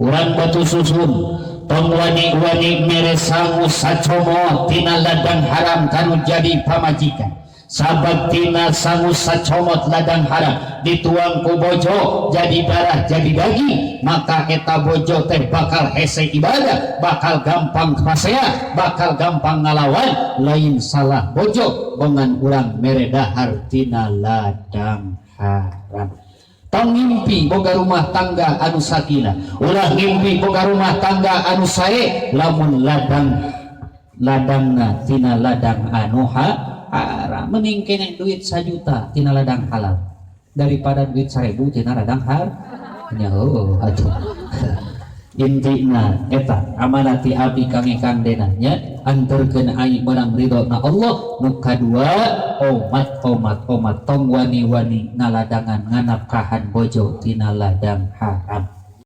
urang batu susun tong wani-wani mere sangu sacomo tina ladang haram kanu jadi pamajikan sabab tina sangu sacomot ladang haram dituang ku bojo jadi darah jadi daging, maka eta bojo teh bakal hese ibadah, bakal gampang pasea, bakal gampang ngalawan. Lain salah bojo dengan urang mere dahar tina ladang haram. Tong ngimpi boga rumah tangga anu sakinah, ulah ngimpi boga rumah tangga anu sae, lamun ladangna tina ladang anu haram. Mending kene duit 1 juta tina ladang halal daripada duit 1000 tina ladang haram. Atuh intina eta amanati abdi kami kandena nya anterkeun aing menang ridho na Allah. Nu kadua omat tong wani-wani ngaladangan nganapkahan bojo tina ladang haram.